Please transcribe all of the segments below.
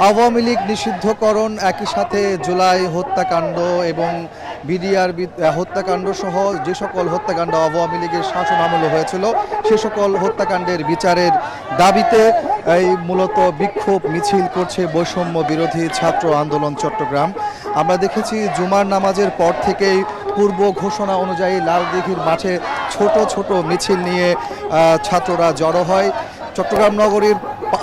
আওয়ামী লীগ নিষিদ্ধকরণ, একই সাথে জুলাই হত্যাকাণ্ড এবং বিডিআর হত্যাকাণ্ড সহ যে সকল হত্যাকাণ্ড আওয়ামী লীগের শাসন আমলে হয়েছিল সে সকল হত্যাকাণ্ডের বিচারের দাবিতে এই মূলত বিক্ষোভ মিছিল করছে বৈষম্য বিরোধী ছাত্র আন্দোলন চট্টগ্রাম। আমরা দেখেছি জুমার নামাজের পর থেকেই পূর্ব ঘোষণা অনুযায়ী লালদিঘির মাঠে ছোট ছোট মিছিল নিয়ে ছাত্ররা জড়ো হয়। চট্টগ্রাম নগরীর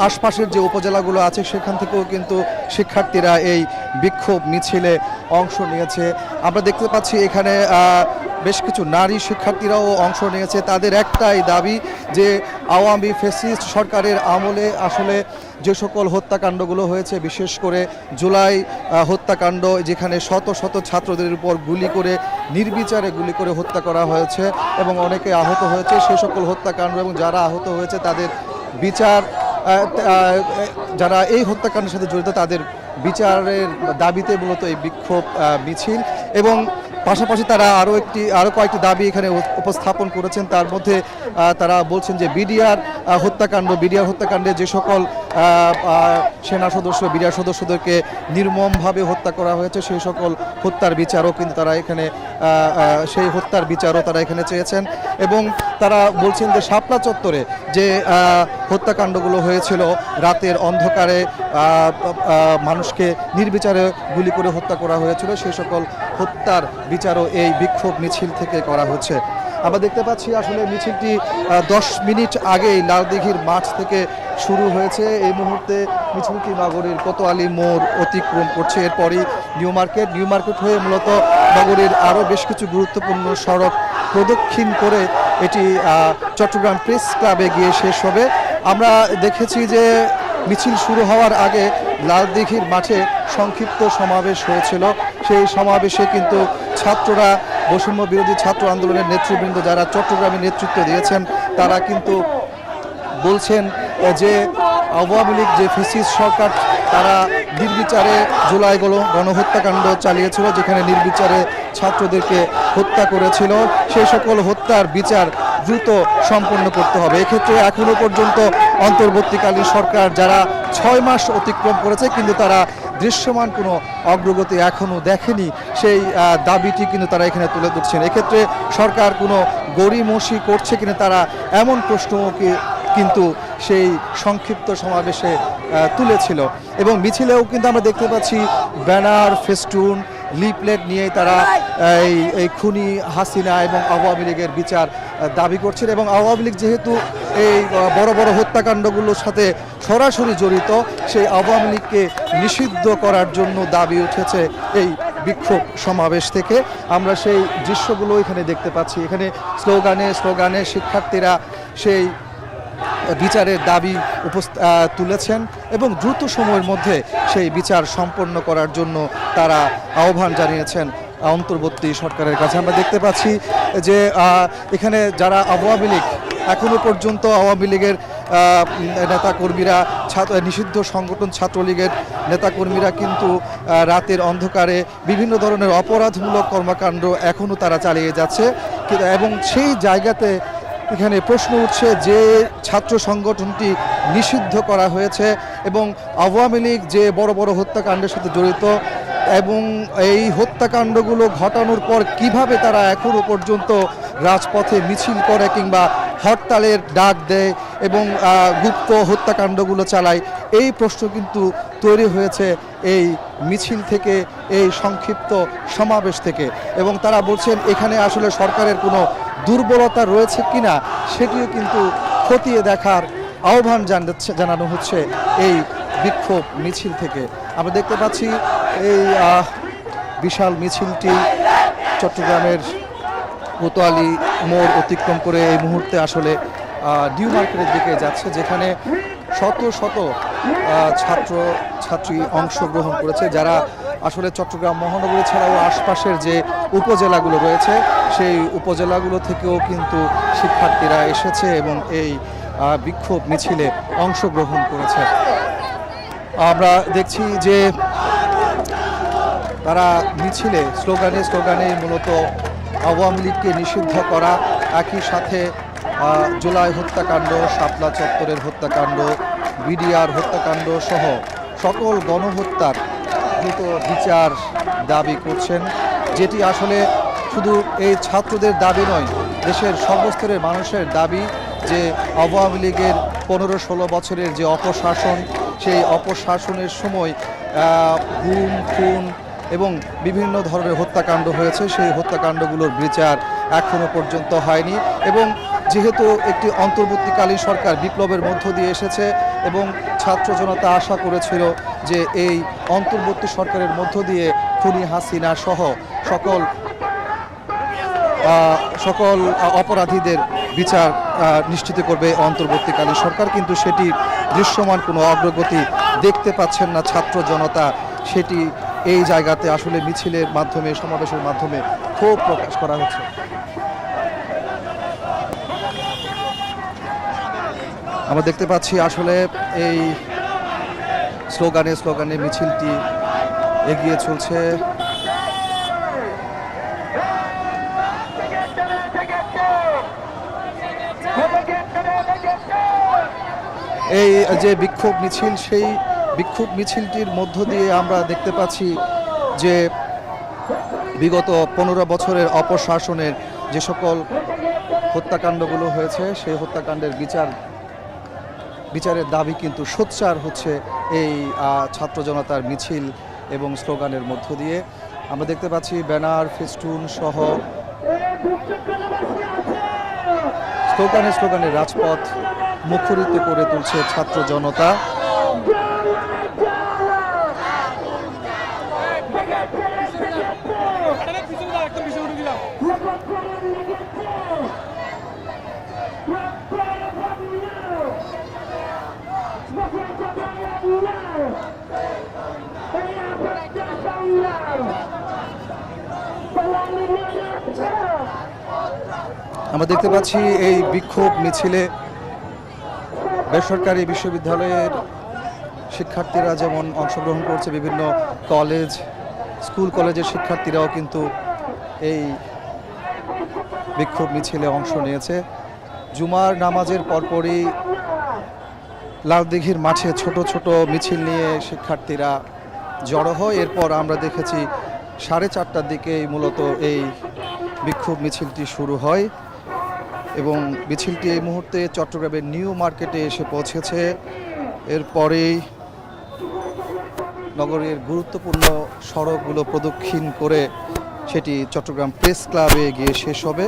আশপাশের যে উপজেলাগুলো আছে সেখান থেকেও কিন্তু শিক্ষার্থীরা এই বিক্ষোভ মিছিলে অংশ নিয়েছে। আমরা দেখতে পাচ্ছি এখানে বেশ কিছু নারী শিক্ষার্থীরাও অংশ নিয়েছে। তাদের একটাই দাবি যে আওয়ামী ফ্যাসিস্ট সরকারের আমলে আসলে যে সকল হত্যাকাণ্ডগুলো হয়েছে, বিশেষ করে জুলাই হত্যাকাণ্ড, যেখানে শত শত ছাত্রদের উপর গুলি করে নির্বিচারে গুলি করে হত্যা করা হয়েছে এবং অনেকে আহত হয়েছে, সে সকল হত্যাকাণ্ড এবং যারা আহত হয়েছে তাদের বিচার, যারা এই হত্যাকাণ্ডের সাথে জড়িত তাদের বিচারের দাবিতে মূলত এই বিক্ষোভ মিছিল। এবং পাশাপাশি তারা আরও কয়েকটি দাবি এখানে উপস্থাপন করেছেন। তার মধ্যে তারা বলছেন যে বিডিআর হত্যাকাণ্ডে যে সকল সেনা সদস্য বিডিআর সদস্যদেরকে নির্মমভাবে হত্যা করা হয়েছে সেই সকল হত্যার বিচারও কিন্তু তারা এখানে সেই হত্যার বিচারও তারা এখানে চেয়েছেন। এবং তারা বলছেন যে শাপলা চত্বরে যে হত্যাকাণ্ডগুলো হয়েছিল, রাতের অন্ধকারে মানুষকে নির্বিচারে গুলি করে হত্যা করা হয়েছিল, সেই সকল হত্যার বিচারও এই বিক্ষোভ মিছিল থেকে করা হচ্ছে। আমরা দেখতে পাচ্ছি আসলে মিছিলটি 10 মিনিট আগেই লালদিঘির মাঠ থেকে শুরু হয়েছে। এই মুহূর্তে মিছিলটি নগরীর কোতোয়ালি মোড় অতিক্রম করছে। এরপরই নিউ মার্কেট হয়ে মূলত নগরীর আরও বেশ কিছু গুরুত্বপূর্ণ সড়ক প্রদক্ষিণ করে এটি চট্টগ্রাম প্রেস ক্লাবে গিয়ে শেষ হবে। আমরা দেখেছি যে মিছিল শুরু হওয়ার আগে লালদিঘির মাঠে সংক্ষিপ্ত সমাবেশ হয়েছিল। সেই সমাবেশে কিন্তু ছাত্ররা, বৈষম্য বিরোধী ছাত্র আন্দোলনের নেতৃবৃন্দ যারা চট্টগ্রামে নেতৃত্ব দিয়েছেন তারা কিন্তু বলছেন যে আওয়ামী লীগ যে ফ্যাসিস্ট সরকার তারা নির্বিচারে জুলাই গণহত্যাকাণ্ড চালিয়েছিল, যেখানে নির্বিচারে ছাত্রদেরকে হত্যা করেছিল, সেই সকল হত্যার বিচার দ্রুত সম্পন্ন করতে হবে। এক্ষেত্রে এখনো পর্যন্ত অন্তর্বর্তীকালীন সরকার যারা 6 মাস অতিক্রম করেছে কিন্তু তারা দৃশ্যমান কোনো অগ্রগতি এখনও দেখেনি, সেই দাবিটি কিন্তু তারা এখানে তুলে ধরছেন। এক্ষেত্রে সরকার কোনো গড়িমসি করছে কিনা তারা এমন প্রশ্নকে কিন্তু সেই সংক্ষিপ্ত সমাবেশে তুলেছিল। এবং মিছিলেও কিন্তু আমরা দেখতে পাচ্ছি ব্যানার, ফেস্টুন, লিফলেট নিয়ে তারা এই খুনি হাসিনা এবং আওয়ামী লীগের বিচার দাবি করছেন। এবং আওয়ামী লীগ যেহেতু এই বড় বড় হত্যাকাণ্ডগুলোর সাথে সরাসরি জড়িত, সেই আওয়ামী লীগকে নিষিদ্ধ করার জন্য দাবি উঠেছে এই বিক্ষোভ সমাবেশ থেকে। আমরা সেই দৃশ্যগুলো এখানে দেখতে পাচ্ছি। এখানে স্লোগানে শিক্ষার্থীরা সেই বিচারের দাবি তুলেছেন এবং দ্রুত সময়ের মধ্যে সেই বিচার সম্পন্ন করার জন্য তারা আহ্বান জানিয়েছেন অন্তর্বর্তী সরকারের কাছে। আমরা দেখতে পাচ্ছি যে এখানে যারা আওয়ামী লীগ, এখনো পর্যন্ত আওয়ামী লীগের নেতাকর্মীরা, নিষিদ্ধ সংগঠন ছাত্রলীগের নেতাকর্মীরা কিন্তু রাতের অন্ধকারে বিভিন্ন ধরনের অপরাধমূলক কর্মকাণ্ড এখনও তারা চালিয়ে যাচ্ছে। এবং সেই জায়গাতে এখানে প্রশ্ন উঠছে যে ছাত্র সংগঠনটি নিষিদ্ধ করা হয়েছে এবং আওয়ামী লীগ যে বড় বড় হত্যাকাণ্ডের সাথে জড়িত এবং এই হত্যাকাণ্ডগুলো ঘটানোর পর কিভাবে তারা এখনো পর্যন্ত রাজপথে মিছিল করে কিংবা হরতালের ডাক দেয় এবং গুপ্ত হত্যাকাণ্ডগুলো চালায়, এই প্রশ্ন কিন্তু তৈরি হয়েছে এই মিছিল থেকে, এই সংক্ষিপ্ত সমাবেশ থেকে। এবং তারা বলছেন এখানে আসলে সরকারের কোনো দুর্বলতা রয়েছে কিনা সেটিও কিন্তু খতিয়ে দেখার আহ্বান জানানো হচ্ছে এই বিক্ষোভ মিছিল থেকে। আমরা দেখতে পাচ্ছি এই বিশাল মিছিলটি চট্টগ্রামের কোতোয়ালি মোড় অতিক্রম করে এই মুহূর্তে আসলে নিউ মার্কেটের দিকে যাচ্ছে, যেখানে শত শত ছাত্রী অংশগ্রহণ করেছে, যারা আসলে চট্টগ্রাম মহানগরী ছাড়াও আশপাশের যে উপজেলাগুলো রয়েছে সেই উপজেলাগুলো থেকেও কিন্তু শিক্ষার্থীরা এসেছে এবং এই বিক্ষোভ মিছিলে অংশগ্রহণ করেছে। আমরা দেখছি যে তারা মিছিলে স্লোগানে মূলত আওয়ামী লীগকে নিষিদ্ধ করা, একই সাথে জুলাই হত্যাকাণ্ড, শাপলা চত্বরের হত্যাকাণ্ড, বিডিআর হত্যাকাণ্ড সহ সকল গণহত্যার দ্রুত বিচার দাবি করছেন, যেটি আসলে শুধু এই ছাত্রদের দাবি নয়, দেশের সর্বস্তরের মানুষের দাবি যে আওয়ামী লীগের 15-16 বছরের যে অপশাসন, সেই অপশাসনের সময় গুম খুন এবং বিভিন্ন ধরনের হত্যাকাণ্ড হয়েছে, সেই হত্যাকাণ্ডগুলোর বিচার এখনো পর্যন্ত হয়নি। এবং যেহেতু একটি অন্তর্বর্তীকালীন সরকার বিপ্লবের মধ্য দিয়ে এসেছে এবং ছাত্র জনতা আশা করেছিল যে এই অন্তর্বর্তী সরকারের মধ্য দিয়ে খুনি হাসিনা সহ সকল অপরাধীদের বিচার নিশ্চিত করবে অন্তর্বর্তীকালীন সরকার, কিন্তু সেটি দৃশ্যমান কোনো অগ্রগতি দেখতে পাচ্ছেন না ছাত্র জনতা। সেটি এই জায়গাতে আসলে মিছিলের মাধ্যমে, সমাবেশের মাধ্যমে ক্ষোভ প্রকাশ করা হচ্ছে। আমরা দেখতে পাচ্ছি আসলে এই স্লোগানে মিছিলটি এগিয়ে চলছে। এই যে বিক্ষোভ মিছিল, সেই বিক্ষোভ মিছিলটির মধ্য দিয়ে আমরা দেখতে পাচ্ছি যে বিগত 15 বছরের অপশাসনের যে সকল হত্যাকাণ্ডগুলো হয়েছে, সেই হত্যাকাণ্ডের বিচারের দাবি কিন্তু সোচ্চার হচ্ছে এই ছাত্র জনতার মিছিল এবং স্লোগানের মধ্য দিয়ে। আমরা দেখতে পাচ্ছি ব্যানার, ফেস্টুন সহ স্লোগানে রাজপথ মুখরিত করে তুলছে ছাত্র জনতা। আমরা দেখতে পাচ্ছি এই বিক্ষোভ মিছিলে বেসরকারি বিশ্ববিদ্যালয়ের শিক্ষার্থীরা যেমন অংশগ্রহণ করছে, বিভিন্ন কলেজ, স্কুল কলেজের শিক্ষার্থীরাও কিন্তু এই বিক্ষোভ মিছিলে অংশ নিয়েছে। জুমার নামাজের পরপরই লালদিঘির মাঠে ছোট ছোট মিছিল নিয়ে শিক্ষার্থীরা জড়ো হয়। এরপর আমরা দেখেছি 4:30টার দিকেই মূলত এই বিক্ষোভ মিছিলটি শুরু হয় এবং মিছিলটি এই মুহূর্তে চট্টগ্রামের নিউ মার্কেটে এসে পৌঁছেছে। এরপরেই নগরের গুরুত্বপূর্ণ সড়কগুলো প্রদক্ষিণ করে সেটি চট্টগ্রাম প্রেস ক্লাবে গিয়ে শেষ হবে।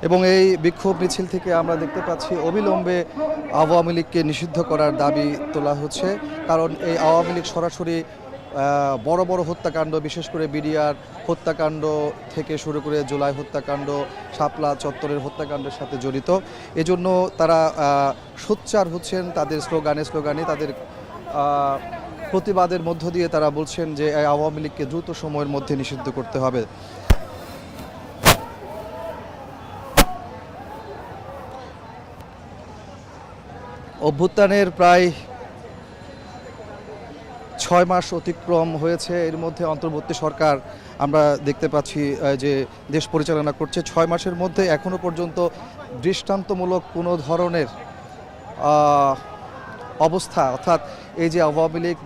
এবং এই বিক্ষোভ মিছিল থেকে আমরা দেখতে পাচ্ছি অবিলম্বে আওয়ামী লীগকে নিষিদ্ধ করার দাবি তোলা হচ্ছে, কারণ এই আওয়ামী লীগ সরাসরি বড় বড় হত্যাকাণ্ড, বিশেষ করে বিডিআর হত্যাকাণ্ড থেকে শুরু করে জুলাই হত্যাকাণ্ড, শাপলা চত্বরের হত্যাকাণ্ডের সাথে জড়িত। এজন্য তারা সোচ্চার হচ্ছেন তাদের স্লোগানে তাদের প্রতিবাদের মধ্য দিয়ে তারা বলছেন যে আওয়ামী লীগকে দ্রুত সময়ের মধ্যে নিষিদ্ধ করতে হবে। অভ্যুত্থানের প্রায় 6 মাস অতিক্রম হয়েছে। এর মধ্যে অন্তর্বর্তী সরকার আমরা দেখতে পাচ্ছি যে দেশ পরিচালনা করছে। 6 মাসের মধ্যে এখনো পর্যন্ত দৃষ্টান্তমূলক কোনো ধরনের অবস্থা, অর্থাৎ এই যে আওয়ামী লীগ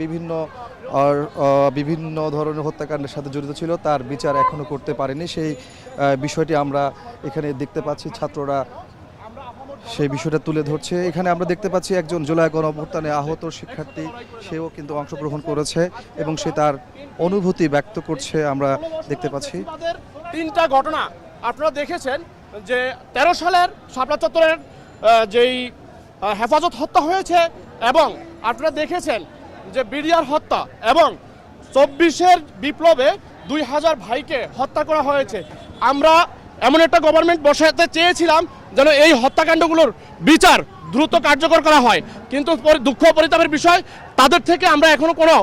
বিভিন্ন ধরনের হত্যাকাণ্ডের সাথে জড়িত ছিল, তার বিচার এখনো করতে পারেনি। সেই বিষয়টি আমরা এখানে দেখতে পাচ্ছি, ছাত্ররা সেই বিষয়টা তুলে ধরছে। এখানে আমরা দেখতে পাচ্ছি একজন জুলাই গণঅভ্যুত্থানে আহত শিক্ষার্থী, সেও কিন্তু অংশগ্রহণ করেছে এবং সে তার অনুভূতি ব্যক্ত করছে, আমরা দেখতে পাচ্ছি। 3টা ঘটনা আপনারা দেখেছেন যে 13 সালের শাপলা চত্বরের যেই হেফাজত হত্যা হয়েছে এবং আপনারা দেখেছেন যে বিডিআর হত্যা এবং 24-এর বিপ্লবে 2000 ভাইকে হত্যা করা হয়েছে। আমরা এমন একটা গভর্নমেন্ট বসাতে চেয়েছিলাম যেন এই হত্যাকাণ্ডগুলোর বিচার দ্রুত কার্যকর করা হয়, কিন্তু দুঃখ পরিতাপের বিষয় তাদের থেকে আমরা এখনো কোনো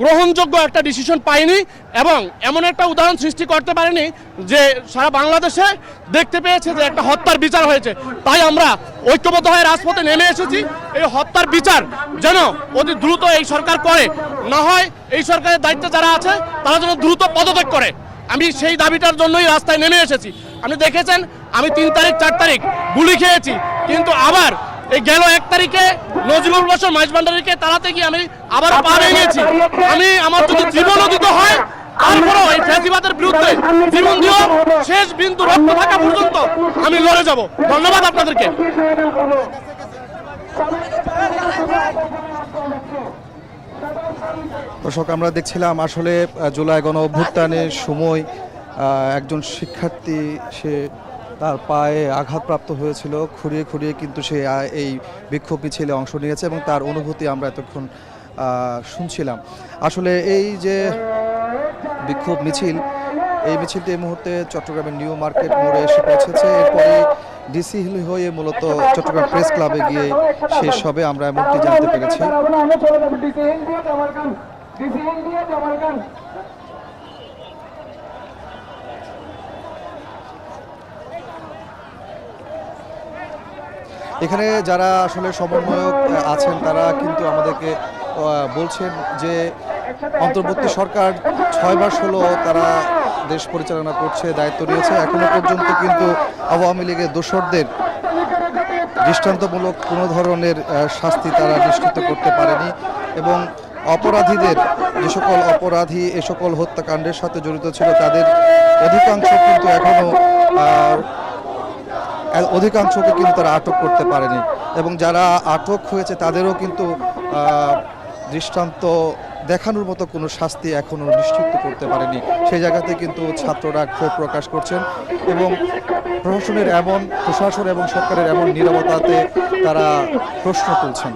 গ্রহণযোগ্য একটা ডিসিশন পাইনি এবং এমন একটা উদাহরণ সৃষ্টি করতে পারেনি যে সারা বাংলাদেশে দেখতে পেয়েছে যে একটা হত্যার বিচার হয়েছে। তাই আমরা ঐক্যবদ্ধ হয়ে রাজপথে নেমে এসেছি এই হত্যার বিচার যেন অতি দ্রুত এই সরকার করে, না হয় এই সরকারের দায়িত্বে যারা আছে তারা যেন দ্রুত পদত্যাগ করে। আমি সেই দাবিটার জন্যই রাস্তায় নেমে এসেছি। আপনি দেখেছেন আমি 3 তারিখ 4 তারিখ গুলি খেয়েছি, কিন্তু আবার এই গেল 1 তারিখে নজরুল বসর মাইজভান্ডারীকে তাড়াতে গিয়ে আমি আবার পা ভেঙেছি। আমি আমার যদি জীবনও দিতে হয় তারপরেও এই ফ্যাসিবাদের বিরুদ্ধে জীবন দিয়েও শেষ বিন্দু রক্ত থাকা পর্যন্ত আমি লড়ে যাব। ধন্যবাদ আপনাদেরকে। দর্শক, আমরা দেখছিলাম আসলে জুলাই গণ অভ্যুত্থানের সময় একজন শিক্ষার্থী সে তার পায়ে আঘাতপ্রাপ্ত হয়েছিল, খুঁড়িয়ে খুঁড়িয়ে কিন্তু সে এই বিক্ষোভ মিছিলে অংশ নিয়েছে এবং তার অনুভূতি আমরা এতক্ষণ শুনছিলাম। আসলে এই যে বিক্ষোভ মিছিল, এই মিছিলটি এই মুহূর্তে চট্টগ্রামের নিউ মার্কেট মোড়ে এসে পৌঁছেছে। এরপরে ডিসি হিল হয়ে মূলত চট্টগ্রাম প্রেস ক্লাবে গিয়ে শেষ হবে, আমরা এমনটি জানতে পেরেছি। এখানে যারা আসলে সমন্বয়ক আছেন তারা কিন্তু আমাদেরকে বলছেন যে অন্তর্বর্তী সরকার 6 মাস হলো তারা দেশ পরিচালনা করছে, দায়িত্ব নিয়েছে, এখনো পর্যন্ত কিন্তু আওয়ামী লীগের দোসরদের দৃষ্টান্তমূলক কোনো ধরনের শাস্তি তারা নিশ্চিত করতে পারেনি এবং অপরাধীদের, যে সকল অপরাধী এ সকল হত্যাকাণ্ডের সাথে জড়িত ছিল তাদের অধিকাংশকে কিন্তু তারা আটক করতে পারেনি এবং যারা আটক হয়েছে তাদেরও কিন্তু দৃষ্টান্ত দেখানোর মতো কোনো শাস্তি এখনও নিশ্চিত করতে পারেনি। সেই জায়গাতে কিন্তু ছাত্ররা ক্ষোভ প্রকাশ করছেন এবং প্রশাসন এবং সরকারের এমন নীরবতাতে তারা প্রশ্ন তুলছেন।